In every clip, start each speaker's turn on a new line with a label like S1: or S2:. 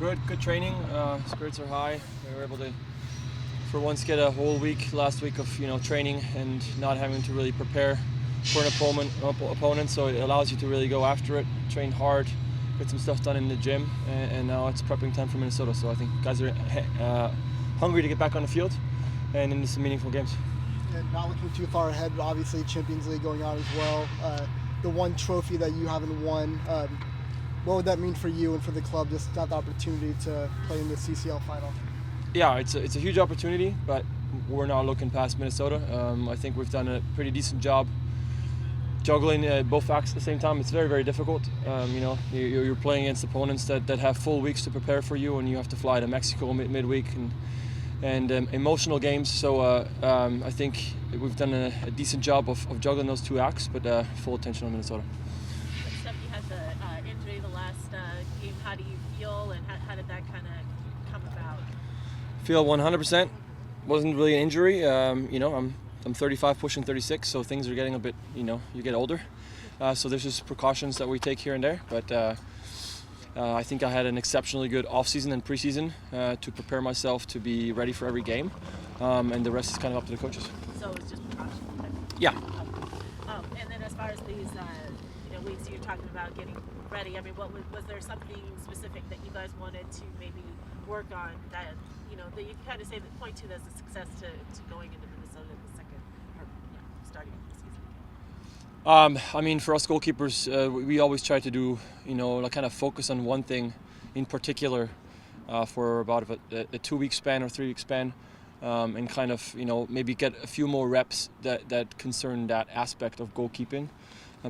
S1: Good training. Spirits are high. We were able to, for once, get a whole week last week of training and not having to really prepare for an opponent. So it allows you to really go after it, train hard, get some stuff done in the gym, and now it's prepping time for Minnesota. So I think guys are hungry to get back on the field and into some meaningful games.
S2: And not looking too far ahead, obviously Champions League going on as well. The one trophy that you haven't won. What would that mean for you and for the club, just to have the opportunity to play in the CCL final?
S1: Yeah, it's a huge opportunity, but we're not looking past Minnesota. I think we've done a pretty decent job juggling both acts at the same time. It's very, very difficult. You're playing against opponents that have full weeks to prepare for you, and you have to fly to Mexico midweek and emotional games. So I think we've done a decent job of juggling those two acts, but full attention on Minnesota.
S3: Steph, you had the injury the last game. How do you feel, and how did that kind of come about?
S1: Feel 100%. Wasn't really an injury. I'm 35, pushing 36, so things are getting a bit. You get older. So there's just precautions that we take here and there. But I think I had an exceptionally good off-season and preseason to prepare myself to be ready for every game, and the rest is kind of up to the coaches.
S3: So it's just precautions.
S1: Yeah.
S3: And then as far as these weeks you're talking about getting ready, I mean, was there something specific that you guys wanted to maybe work on that that you kind of say that point to as a success to going into Minnesota in the second or starting the season?
S1: I mean, for us goalkeepers, we always try to do kind of focus on one thing in particular for about a 2-week span or 3-week span, and kind of maybe get a few more reps that concern that aspect of goalkeeping.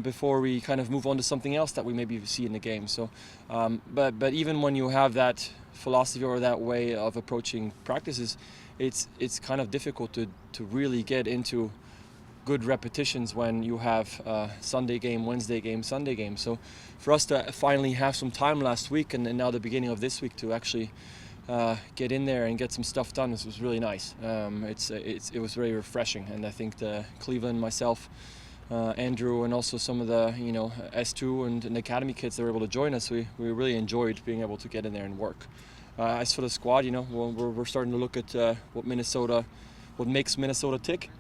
S1: Before we kind of move on to something else that we maybe see in the game. So, but even when you have that philosophy or that way of approaching practices, it's kind of difficult to really get into good repetitions when you have Sunday game, Wednesday game, Sunday game. So for us to finally have some time last week and now the beginning of this week to actually get in there and get some stuff done, this was really nice. It was very refreshing, and I think Cleveland, myself, Andrew, and also some of the S2 and the academy kids that were able to join us, we really enjoyed being able to get in there and work. As for the squad, we're starting to look at what makes Minnesota tick.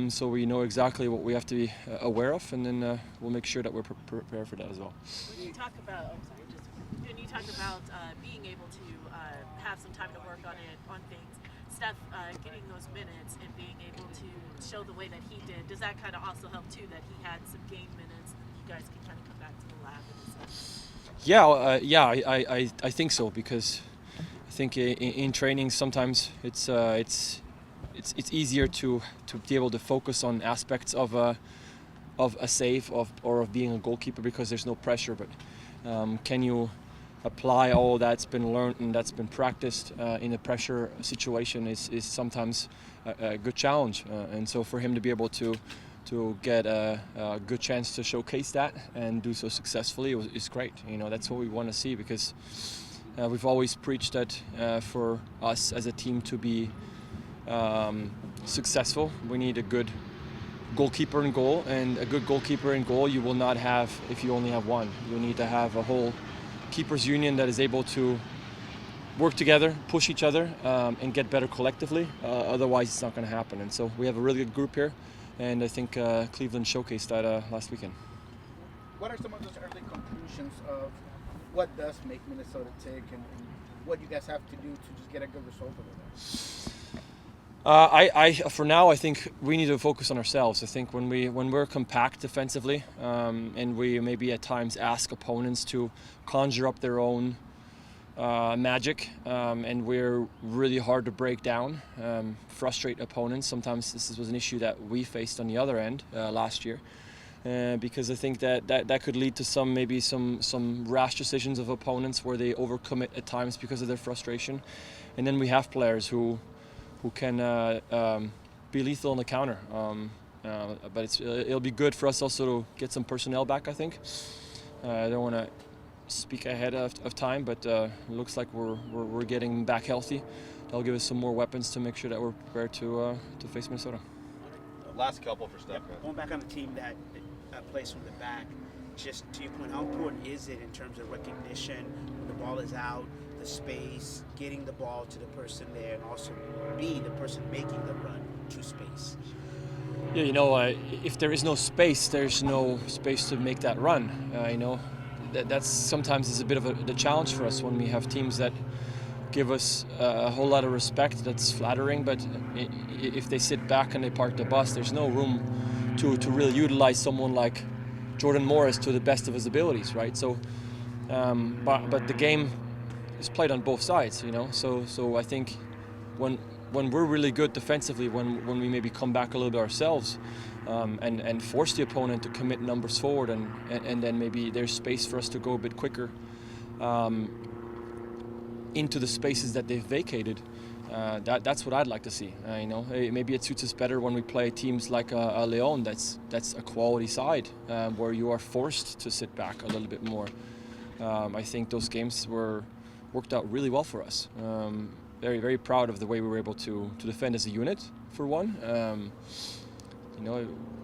S1: So we know exactly what we have to be aware of, and then we'll make sure that we're prepared for that as well.
S3: When you talk about, being able to have some time to work on things, Steph getting those minutes and being able to show the way that he did, does that kind of also help too, that he had some game minutes and you guys can kind of come back to the lab and stuff?
S1: I think so, because I think in training sometimes it's easier to be able to focus on aspects of a save or of being a goalkeeper because there's no pressure. But can you apply all that's been learned and that's been practiced in a pressure situation is sometimes a good challenge. And so for him to be able to get a good chance to showcase that and do so successfully is great. That's what we want to see, because we've always preached that for us as a team to be successful, we need a good goalkeeper in goal, and a good goalkeeper in goal you will not have if you only have one. You need to have a whole keepers union that is able to work together, push each other, and get better collectively. Otherwise it's not going to happen. And so we have a really good group here, and I think Cleveland showcased that last weekend.
S4: What are some of those early conclusions of what does make Minnesota tick, and what you guys have to do to just get a good result over there?
S1: For now, I think we need to focus on ourselves. I think when we're compact defensively, and we maybe at times ask opponents to conjure up their own magic, and we're really hard to break down, frustrate opponents. Sometimes this was an issue that we faced on the other end last year, because I think that could lead to some rash decisions of opponents where they overcommit at times because of their frustration, and then we have players who can be lethal on the counter. But it'll be good for us also to get some personnel back, I think. I don't want to speak ahead of time, but it looks like we're getting back healthy. That'll give us some more weapons to make sure that we're prepared to face Minnesota.
S5: Last couple for Stefan.
S6: Going back on the team that plays from the back, just to your point, how important is it in terms of recognition when the ball is out, the space, getting the ball to the person there, and also be the person making the run to space?
S1: Yeah, if there is no space, there's no space to make that run. That's sometimes is a bit of the challenge for us when we have teams that give us a whole lot of respect. That's flattering, but if they sit back and they park the bus, there's no room to really utilize someone like Jordan Morris to the best of his abilities, right? So, but the game is played on both sides, So I think when we're really good defensively, when we maybe come back a little bit ourselves, and force the opponent to commit numbers forward, and then maybe there's space for us to go a bit quicker into the spaces that they've vacated. That's what I'd like to see. Maybe it suits us better when we play teams like a Leon. That's a quality side where you are forced to sit back a little bit more. I think those games worked out really well for us. Very, very proud of the way we were able to defend as a unit, for one.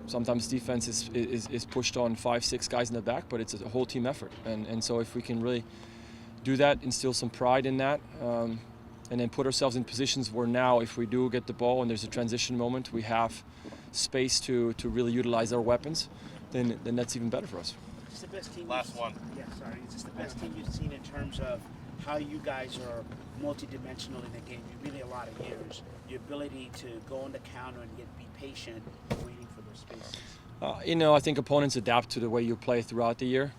S1: Sometimes defense is pushed on 5-6 guys in the back, but it's a whole team effort. And so if we can really do that, instill some pride in that, and then put ourselves in positions where now, if we do get the ball and there's a transition moment, we have space to really utilize our weapons, then that's even better for us.
S6: Is this the best team?
S5: Last one.
S6: Yeah, sorry. Is this the best team you've seen in terms of how you guys are multi-dimensional in the game? You've been a lot of years. Your ability to go on the counter and be patient, waiting for those spaces.
S1: I think opponents adapt to the way you play throughout the year.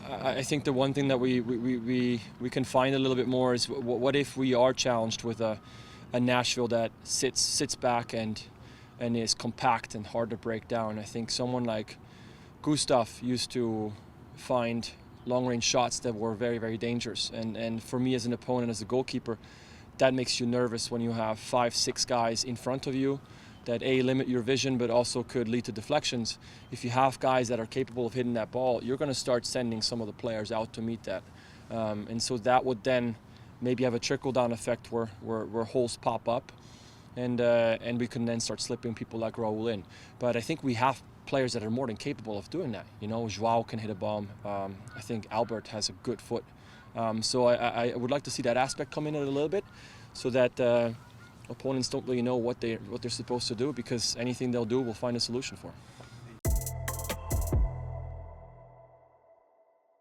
S1: I think the one thing that we can find a little bit more is what if we are challenged with a Nashville that sits back and is compact and hard to break down. I think someone like Gustav used to find long-range shots that were very, very dangerous. And for me as an opponent, as a goalkeeper, that makes you nervous when you have 5-6 guys in front of you that limit your vision, but also could lead to deflections. If you have guys that are capable of hitting that ball, you're going to start sending some of the players out to meet that. And so that would then maybe have a trickle-down effect where holes pop up, and we can then start slipping people like Raul in. But I think we have players that are more than capable of doing that. Joao can hit a bomb. I think Albert has a good foot. So I would like to see that aspect come in a little bit, so that opponents don't really know what they're supposed to do, because anything they'll do, we'll find a solution for.